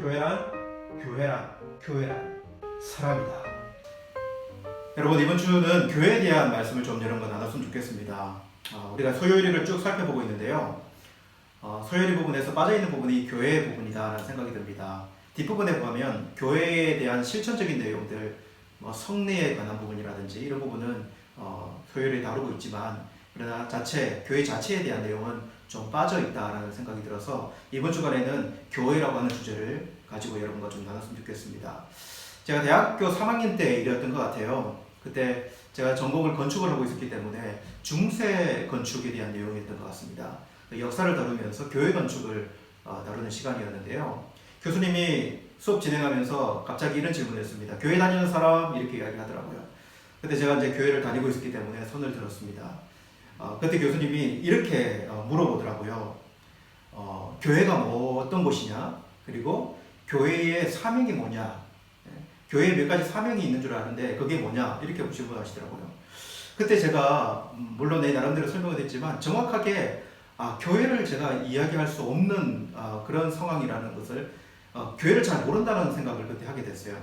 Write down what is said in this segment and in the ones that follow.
교회란 사람이다. 여러분, 이번 주는 교회에 대한 말씀을 좀 여러 번 나눴으면 좋겠습니다. 우리가 소요일을 쭉 살펴보고 있는데요. 소요일 부분에서 빠져있는 부분이 교회의 부분이다라는 생각이 듭니다. 뒷부분에 보면 교회에 대한 실천적인 내용들, 성례에 관한 부분이라든지 이런 부분은 소요일에 다루고 있지만, 그러나 교회 자체에 대한 내용은 좀 빠져있다라는 생각이 들어서 이번 주간에는 교회라고 하는 주제를 가지고 여러분과 좀 나눴으면 좋겠습니다. 제가 대학교 3학년 때 일이었던 것 같아요. 그때 제가 전공을 건축을 하고 있었기 때문에 중세 건축에 대한 내용이었던 것 같습니다. 역사를 다루면서 교회 건축을 다루는 시간이었는데요. 교수님이 수업 진행하면서 갑자기 이런 질문을 했습니다. 교회 다니는 사람? 이렇게 이야기하더라고요. 그때 제가 이제 교회를 다니고 있었기 때문에 손을 들었습니다. 그때 교수님이 이렇게 물어보더라고요. 교회가 어떤 곳이냐? 그리고 교회의 사명이 뭐냐? 교회에 몇 가지 사명이 있는 줄 아는데 그게 뭐냐? 이렇게 질문하시더라고요. 그때 제가 물론 내 나름대로 설명을 했지만 정확하게 교회를 제가 이야기할 수 없는 그런 상황이라는 것을 교회를 잘 모른다는 생각을 그때 하게 됐어요.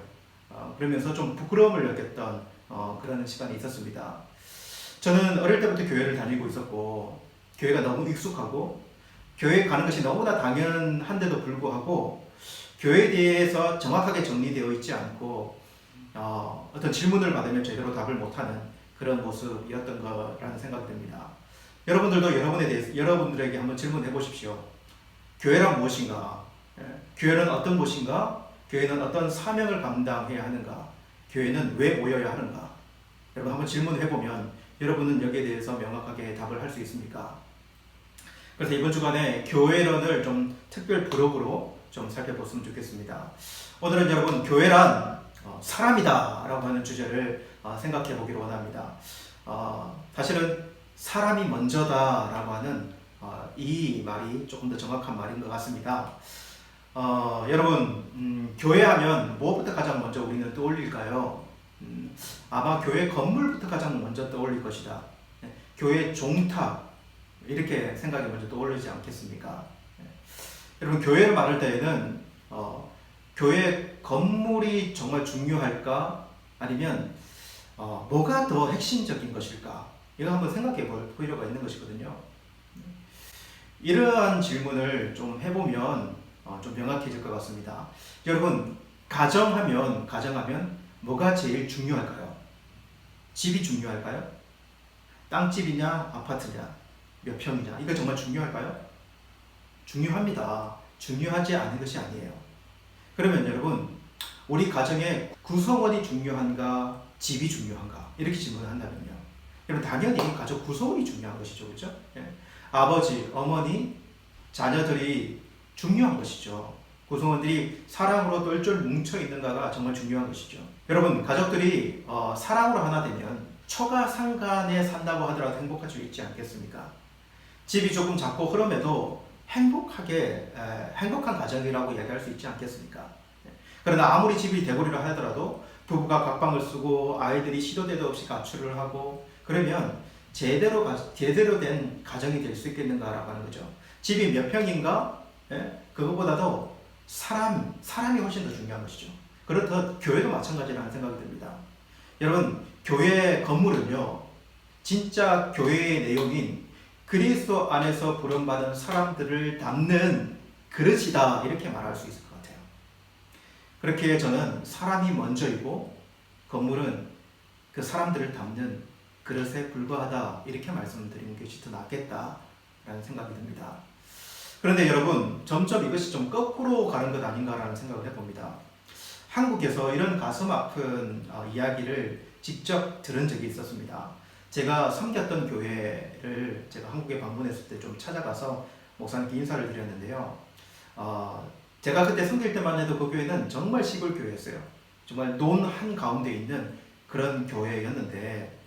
그러면서 좀 부끄러움을 느꼈던 그런 시간이 있었습니다. 저는 어릴 때부터 교회를 다니고 있었고 교회가 너무 익숙하고 교회에 가는 것이 너무나 당연한데도 불구하고 교회에 대해서 정확하게 정리되어 있지 않고 어떤 질문을 받으면 제대로 답을 못하는 그런 모습이었던 거라는 생각이 듭니다. 여러분들도 여러분들에게 한번 질문해 보십시오. 교회란 무엇인가? 교회는 어떤 곳인가? 교회는 어떤 사명을 감당해야 하는가? 교회는 왜 모여야 하는가? 여러분 한번 질문해 보면 여러분은 여기에 대해서 명확하게 답을 할 수 있습니까? 그래서 이번 주간에 교회론을 좀 특별 브록으로 좀 살펴봤으면 좋겠습니다. 오늘은 여러분 교회란 사람이다 라고 하는 주제를 생각해 보기를 원합니다. 사실은 사람이 먼저다 라고 하는 이 말이 조금 더 정확한 말인 것 같습니다. 여러분 교회하면 무엇부터 가장 먼저 우리는 떠올릴까요? 아마 교회 건물부터 가장 먼저 떠올릴 것이다. 교회 종탑 이렇게 생각이 먼저 떠오르지 않겠습니까? 여러분 교회를 말할 때에는 교회 건물이 정말 중요할까? 아니면 뭐가 더 핵심적인 것일까? 이거 한번 생각해 볼 필요가 있는 것이거든요. 이러한 질문을 좀 해보면 좀 명확해질 것 같습니다. 여러분 가정하면 뭐가 제일 중요할까요? 집이 중요할까요? 땅집이냐 아파트냐 몇 평이냐 이거 정말 중요할까요? 중요합니다. 중요하지 않은 것이 아니에요. 그러면 여러분 우리 가정의 구성원이 중요한가 집이 중요한가 이렇게 질문을 한다면요. 여러분 당연히 가족 구성원이 중요한 것이죠. 그렇죠? 아버지, 어머니, 자녀들이 중요한 것이죠. 구성원들이 사랑으로 똘똘 뭉쳐있는가가 정말 중요한 것이죠. 여러분 가족들이 사랑으로 하나 되면 처가상간에 산다고 하더라도 행복할 수 있지 않겠습니까? 집이 조금 작고 흐름에도 행복한 가정이라고 이야기할 수 있지 않겠습니까? 그러나 아무리 집이 대궐이라 하더라도 부부가 각방을 쓰고 아이들이 시도 때도 없이 가출을 하고 그러면 제대로 된 가정이 될 수 있겠는가라고 하는 거죠. 집이 몇 평인가? 그것보다도 사람이 훨씬 더 중요한 것이죠. 그렇다 교회도 마찬가지라는 생각이 듭니다. 여러분 교회 건물은요 진짜 교회의 내용인 그리스도 안에서 부름받은 사람들을 담는 그릇이다 이렇게 말할 수 있을 것 같아요. 그렇게 저는 사람이 먼저이고 건물은 그 사람들을 담는 그릇에 불과하다 이렇게 말씀드리는 것이 더 낫겠다라는 생각이 듭니다. 그런데 여러분 점점 이것이 좀 거꾸로 가는 것 아닌가라는 생각을 해봅니다. 한국에서 이런 가슴 아픈 이야기를 직접 들은 적이 있었습니다. 제가 섬겼던 교회를 제가 한국에 방문했을 때 좀 찾아가서 목사님께 인사를 드렸는데요. 제가 그때 섬길 때만 해도 그 교회는 정말 시골 교회였어요. 정말 논 한가운데 있는 그런 교회였는데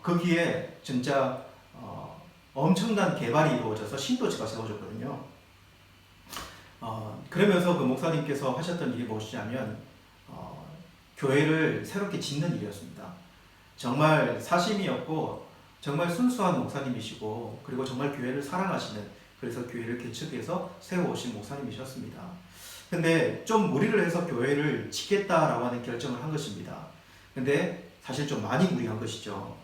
거기에 진짜 엄청난 개발이 이루어져서 신도시가 세워졌거든요. 그러면서 그 목사님께서 하셨던 일이 무엇이냐면 교회를 새롭게 짓는 일이었습니다. 정말 사심이었고 정말 순수한 목사님이시고 그리고 정말 교회를 사랑하시는 그래서 교회를 개척해서 세워오신 목사님이셨습니다. 근데 좀 무리를 해서 교회를 짓겠다라고 하는 결정을 한 것입니다. 근데 사실 좀 많이 무리한 것이죠.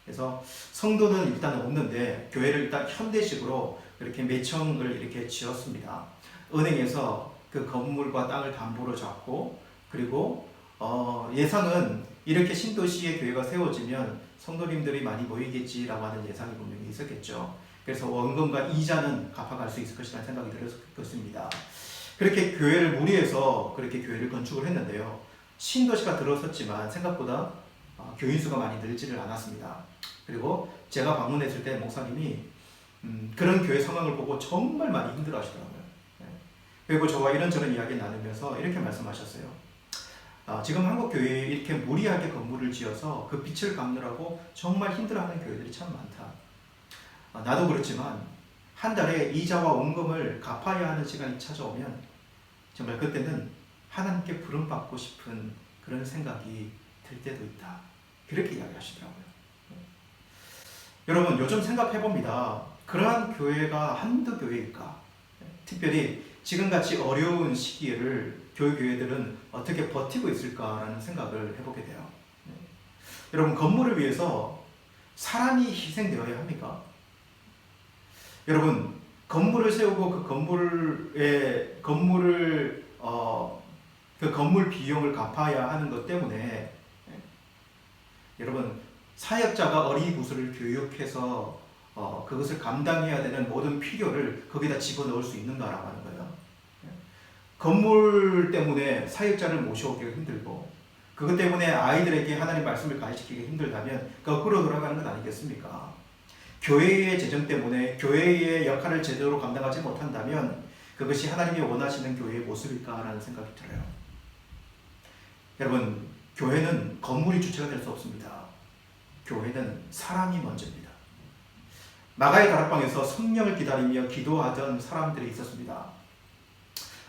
그래서 성도는 일단 없는데 교회를 일단 현대식으로 이렇게 매청을 이렇게 지었습니다. 은행에서 그 건물과 땅을 담보로 잡고, 그리고 예상은 이렇게 신도시에 교회가 세워지면 성도님들이 많이 모이겠지라고 하는 예상이 분명히 있었겠죠. 그래서 원금과 이자는 갚아갈 수 있을 것이라는 생각이 들었습니다. 그렇게 교회를 무리해서 그렇게 교회를 건축을 했는데요. 신도시가 들어섰지만 생각보다 교인 수가 많이 늘지를 않았습니다. 그리고 제가 방문했을 때 목사님이 그런 교회 상황을 보고 정말 많이 힘들어 하시더라고요. 그리고 저와 이런저런 이야기 나누면서 이렇게 말씀하셨어요. 지금 한국 교회에 이렇게 무리하게 건물을 지어서 그 빚을 갚느라고 정말 힘들어하는 교회들이 참 많다. 나도 그렇지만 한 달에 이자와 원금을 갚아야 하는 시간이 찾아오면 정말 그때는 하나님께 부름받고 싶은 그런 생각이 들 때도 있다. 그렇게 이야기하시더라고요. 여러분, 요즘 생각해봅니다. 그러한 교회가 한두 교회일까? 특별히 지금같이 어려운 시기를 교회들은 어떻게 버티고 있을까라는 생각을 해보게 돼요. 여러분, 건물을 위해서 사람이 희생되어야 합니까? 여러분, 건물을 세우고 그 건물 비용을 갚아야 하는 것 때문에 여러분, 사역자가 어리구슬을 교육해서 그것을 감당해야 되는 모든 필요를 거기다 집어넣을 수 있는가라고 하는 거예요. 건물 때문에 사역자를 모셔오기가 힘들고, 그것 때문에 아이들에게 하나님 말씀을 가르치기가 힘들다면 거꾸로 돌아가는 것 아니겠습니까? 교회의 재정 때문에 교회의 역할을 제대로 감당하지 못한다면 그것이 하나님이 원하시는 교회의 모습일까라는 생각이 들어요. 여러분, 교회는 건물이 주체가 될 수 없습니다. 교회는 사람이 먼저입니다. 마가의 다락방에서 성령을 기다리며 기도하던 사람들이 있었습니다.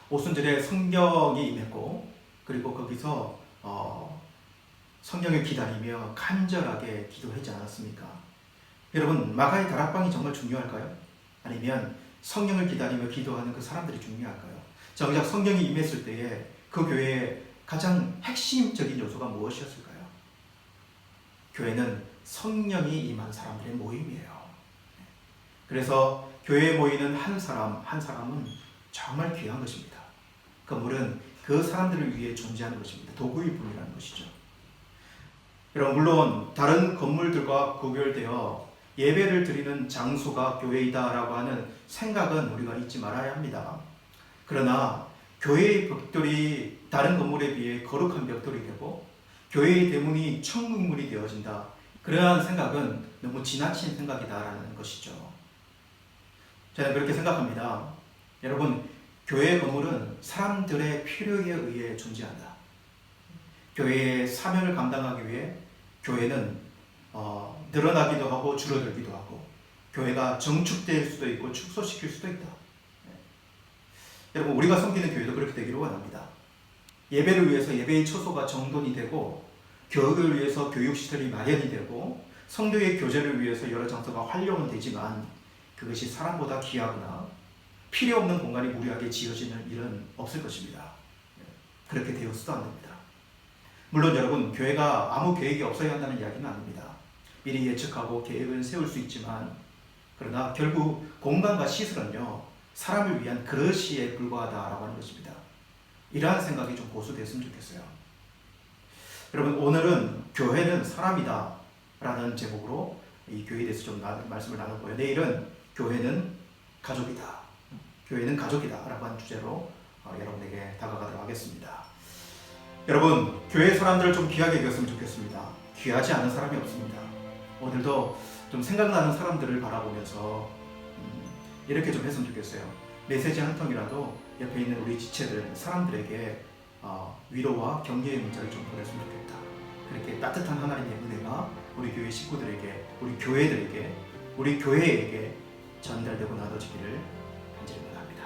오순절에 성령이 임했고, 그리고 거기서 성령을 기다리며 간절하게 기도하지 않았습니까? 여러분, 마가의 다락방이 정말 중요할까요? 아니면 성령을 기다리며 기도하는 그 사람들이 중요할까요? 정작 성령이 임했을 때에 그 교회의 가장 핵심적인 요소가 무엇이었을까요? 교회는 성령이 임한 사람들의 모임이에요. 그래서 교회에 모이는 한 사람은 정말 귀한 것입니다. 건물은 그 사람들을 위해 존재하는 것입니다. 도구일 뿐이라는 것이죠. 여러분, 물론 다른 건물들과 구별되어 예배를 드리는 장소가 교회이다라고 하는 생각은 우리가 잊지 말아야 합니다. 그러나 교회의 벽돌이 다른 건물에 비해 거룩한 벽돌이 되고 교회의 대문이 천국문이 되어진다. 그러한 생각은 너무 지나친 생각이다라는 것이죠. 저는 그렇게 생각합니다. 여러분, 교회 건물은 사람들의 필요에 의해 존재한다. 교회의 사명을 감당하기 위해 교회는 늘어나기도 하고 줄어들기도 하고, 교회가 정축될 수도 있고 축소시킬 수도 있다. 여러분, 우리가 섬기는 교회도 그렇게 되기를 원합니다. 예배를 위해서 예배의 처소가 정돈이 되고, 교육을 위해서 교육시설이 마련이 되고, 성도의 교제를 위해서 여러 장소가 활용은 되지만 그것이 사람보다 귀하거나 필요 없는 공간이 무리하게 지어지는 일은 없을 것입니다. 그렇게 되어서도 안 됩니다. 물론 여러분, 교회가 아무 계획이 없어야 한다는 이야기는 아닙니다. 미리 예측하고 계획을 세울 수 있지만, 그러나 결국 공간과 시설은요, 사람을 위한 그릇이에 불과하다라고 하는 것입니다. 이러한 생각이 좀 고수됐으면 좋겠어요. 여러분, 오늘은 교회는 사람이다 라는 제목으로 이 교회에 대해서 좀 말씀을 나눴고요. 내일은 교회는 가족이다. 교회는 가족이다 라고 하는 주제로 여러분에게 다가가도록 하겠습니다. 여러분, 교회 사람들을 좀 귀하게 여겼으면 좋겠습니다. 귀하지 않은 사람이 없습니다. 오늘도 좀 생각나는 사람들을 바라보면서 이렇게 좀 했으면 좋겠어요. 메시지 한 통이라도 옆에 있는 우리 지체들, 사람들에게 위로와 격려의 문자를 좀 보냈으면 좋겠다. 그렇게 따뜻한 하나님의 은혜가 우리 교회 식구들에게, 우리 교회들에게, 우리 교회에게 전달되고 나눠지기를 간절히 바랍니다.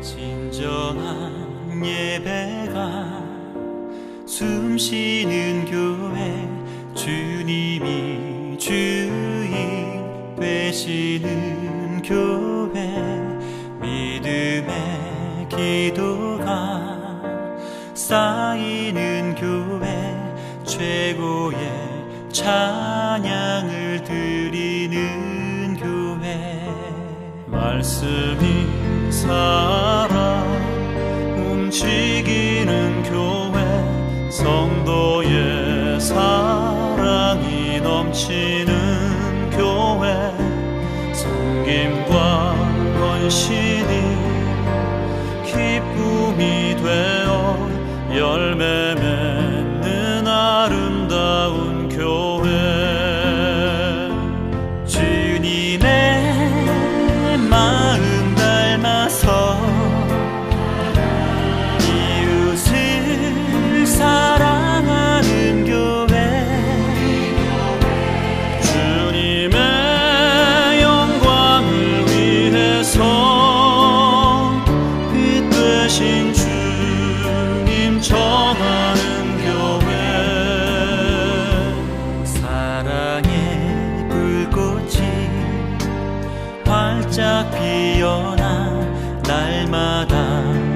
진정한 예배가 숨쉬는 교회, 주님이 주인 되시는 교회, 기도가 쌓이는 교회, 최고의 찬양을 드리는 교회. 말씀이 살아 움직이는 교회, 성도의 사랑이 넘치는 교회. 섬김과 헌신이 기쁨이 되어 열매 맺는 아름다운 교회. 주님의 마음 닮아서 이웃을 사랑하는 교회. 주님의 영광을 위해서 빛 되신 주님 전하는 교회. 사랑의 불꽃이 활짝 피어나 날마다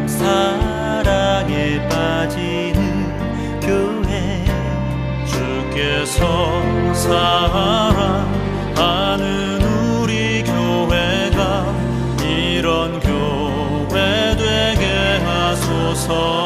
사랑에 빠지는 교회. 주께서 사랑하는 우리 교회가 이런 교회 되게 하소서.